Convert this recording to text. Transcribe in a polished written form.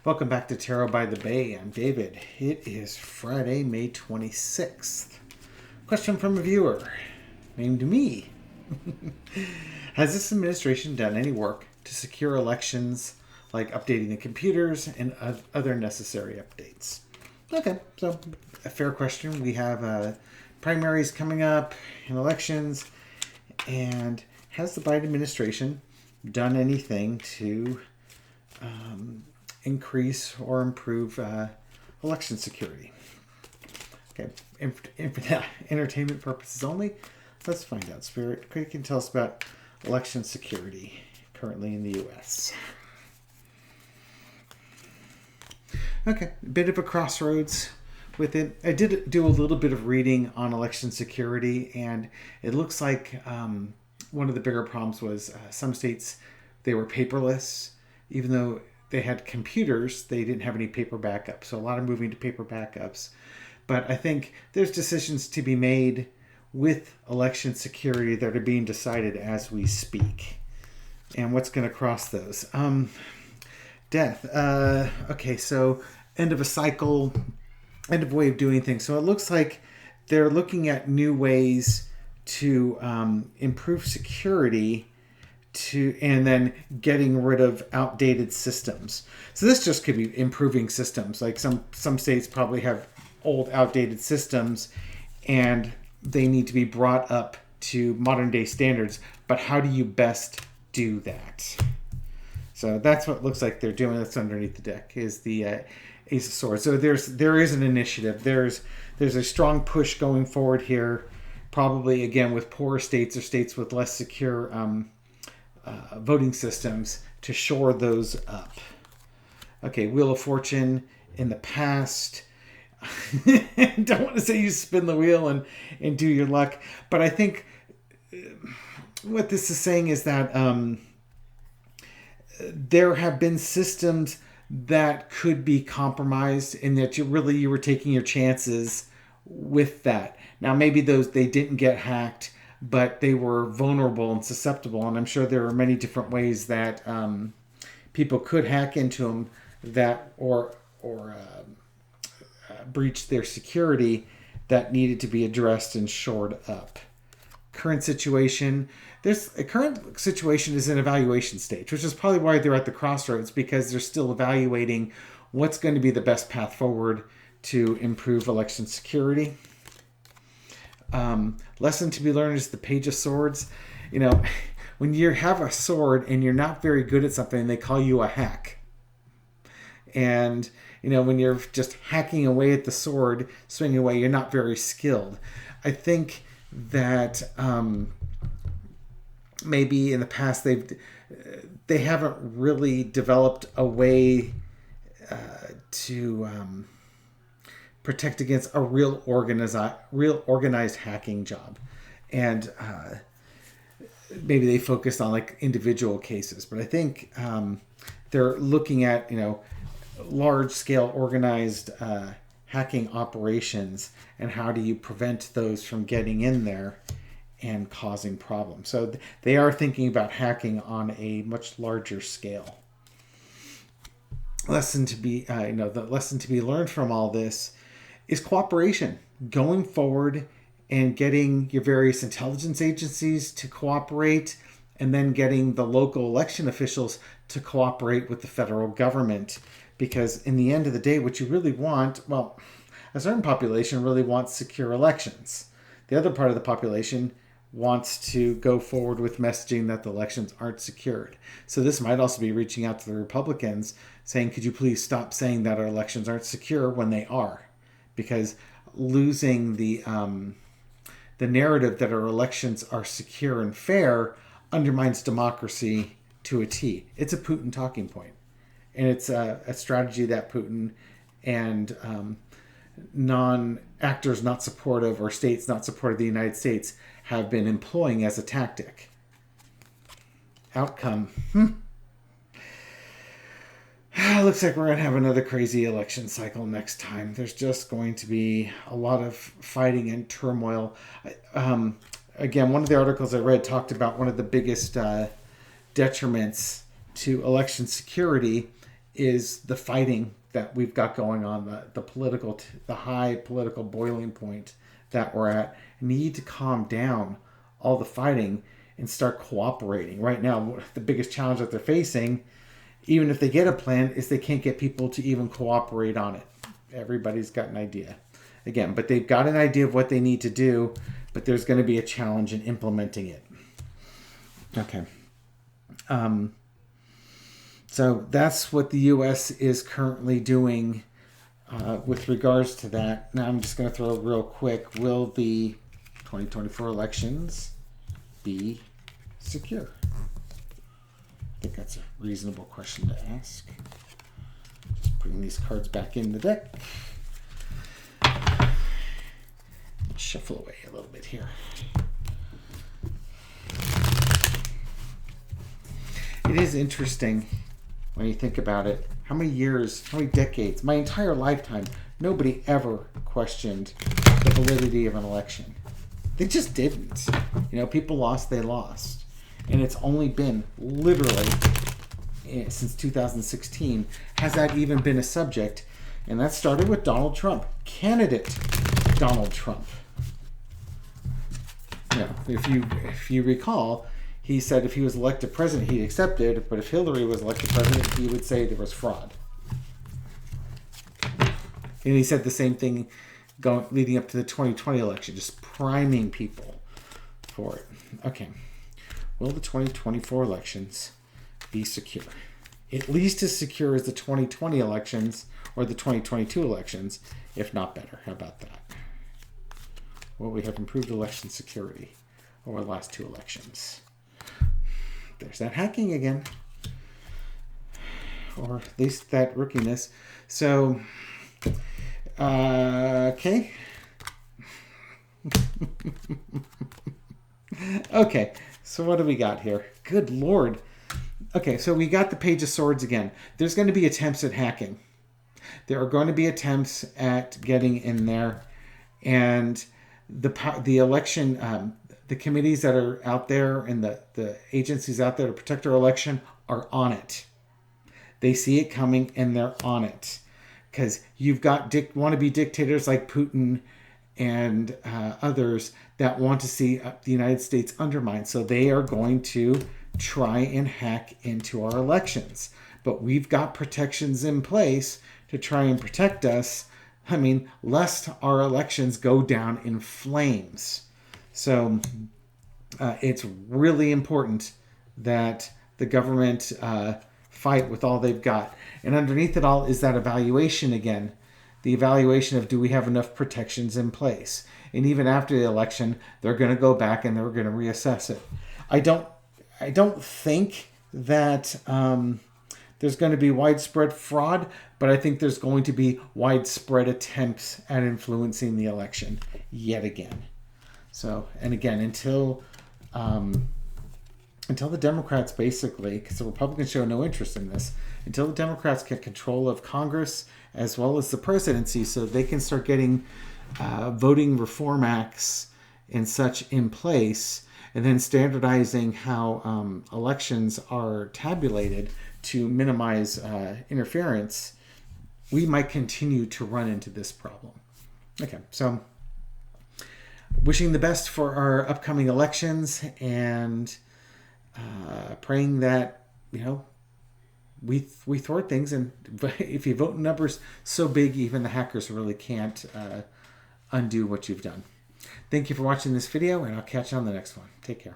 Welcome back to Tarot by the Bay. I'm David. It is Friday, May 26th. Question from a viewer named me. Has this administration done any work to secure elections, like updating the computers and other necessary updates? Okay, so a fair question. We have primaries coming up and elections. And has the Biden administration done anything to increase or improve election security? Okay, for entertainment purposes only, let's find out. Spirit, you can tell us about election security currently in the U.S. Okay, a bit of a crossroads with it. I did do a little bit of reading on election security, and it looks like one of the bigger problems was some states, they were paperless. Even though they had computers, they didn't have any paper backups. So a lot of moving to paper backups. But I think there's decisions to be made with election security that are being decided as we speak. And what's going to cross those? Death. Okay, so end of a cycle, end of way of doing things. So it looks like they're looking at new ways to improve security and then getting rid of outdated systems. So this just could be improving systems. Like some states probably have old outdated systems and they need to be brought up to modern day standards. But how do you best do that? So that's what it looks like they're doing. That's underneath the deck is the Ace of Swords. So there is an initiative. There's a strong push going forward here. Probably again with poorer states or states with less secure voting systems to shore those up. Okay, Wheel of Fortune in the past. Don't want to say you spin the wheel and do your luck, but I think what this is saying is that there have been systems that could be compromised and that you were taking your chances with that. Now maybe they didn't get hacked, but they were vulnerable and susceptible. And I'm sure there are many different ways that people could hack into them that or breach their security that needed to be addressed and shored up. Current situation. A current situation is an evaluation stage, which is probably why they're at the crossroads, because they're still evaluating what's going to be the best path forward to improve election security. Lesson to be learned is the Page of Swords. You know, when you have a sword and you're not very good at something, they call you a hack. And, you know, when you're just hacking away at the sword, swinging away, you're not very skilled. I think that maybe in the past they haven't really developed a way to protect against a real organized hacking job, and maybe they focused on like individual cases. But I think they're looking at large scale organized hacking operations and how do you prevent those from getting in there and causing problems. So they are thinking about hacking on a much larger scale. The lesson to be learned from all this is cooperation. Going forward and getting your various intelligence agencies to cooperate, and then getting the local election officials to cooperate with the federal government. Because in the end of the day, what you really want, well, a certain population really wants secure elections. The other part of the population wants to go forward with messaging that the elections aren't secured. So this might also be reaching out to the Republicans saying, could you please stop saying that our elections aren't secure when they are? Because losing the narrative that our elections are secure and fair undermines democracy to a T. It's a Putin talking point. And it's a strategy that Putin and non-actors not supportive or states not supportive of the United States have been employing as a tactic. Outcome. Looks like we're going to have another crazy election cycle next time. There's just going to be a lot of fighting and turmoil. Again, one of the articles I read talked about one of the biggest detriments to election security is the fighting that we've got going on, the high political boiling point that we're at. Need to calm down all the fighting and start cooperating. Right now, the biggest challenge that they're facing, even if they get a plan, is they can't get people to even cooperate on it. Everybody's got an idea. Again, but they've got an idea of what they need to do, but there's going to be a challenge in implementing it. Okay. So that's what the U.S. is currently doing with regards to that. Now I'm just going to throw real quick. Will the 2024 elections be secure? I think that's a reasonable question to ask. Just putting these cards back in the deck. Shuffle away a little bit here. It is interesting when you think about it. How many years, how many decades, my entire lifetime, nobody ever questioned the validity of an election. They just didn't. You know, people lost, they lost. And it's only been literally since 2016 has that even been a subject. And that started with Donald Trump, candidate Donald Trump. You know, if you recall, he said if he was elected president, he'd accept it, but if Hillary was elected president, he would say there was fraud. And he said the same thing leading up to the 2020 election, just priming people for it. Okay. Will the 2024 elections be secure? At least as secure as the 2020 elections or the 2022 elections, if not better. How about that? Well, we have improved election security over the last two elections. There's that hacking again. Or at least that rookiness. So, okay. Okay, so what do we got here? Good Lord. Okay, so we got the Page of Swords again. There's going to be attempts at hacking. There are going to be attempts at getting in there. And the election, the committees that are out there and the agencies out there to protect our election are on it. They see it coming and they're on it. Because you've got wannabe dictators like Putin and others that want to see the United States undermined. So they are going to try and hack into our elections. But we've got protections in place to try and protect us. I mean, lest our elections go down in flames. So it's really important that the government fight with all they've got. And underneath it all is that evaluation again. The evaluation of, do we have enough protections in place? And even after the election, they're going to go back and they're going to reassess it. I don't think that there's going to be widespread fraud, but I think there's going to be widespread attempts at influencing the election yet again. So, and again, until the Democrats basically, because the Republicans show no interest in this, until the Democrats get control of Congress as well as the presidency, so they can start getting voting reform acts and such in place, and then standardizing how elections are tabulated to minimize interference, we might continue to run into this problem. Okay, so wishing the best for our upcoming elections, and praying that, you know, we thwart things, and if you vote in numbers so big, even the hackers really can't undo what you've done. Thank you for watching this video, and I'll catch you on the next one. Take care.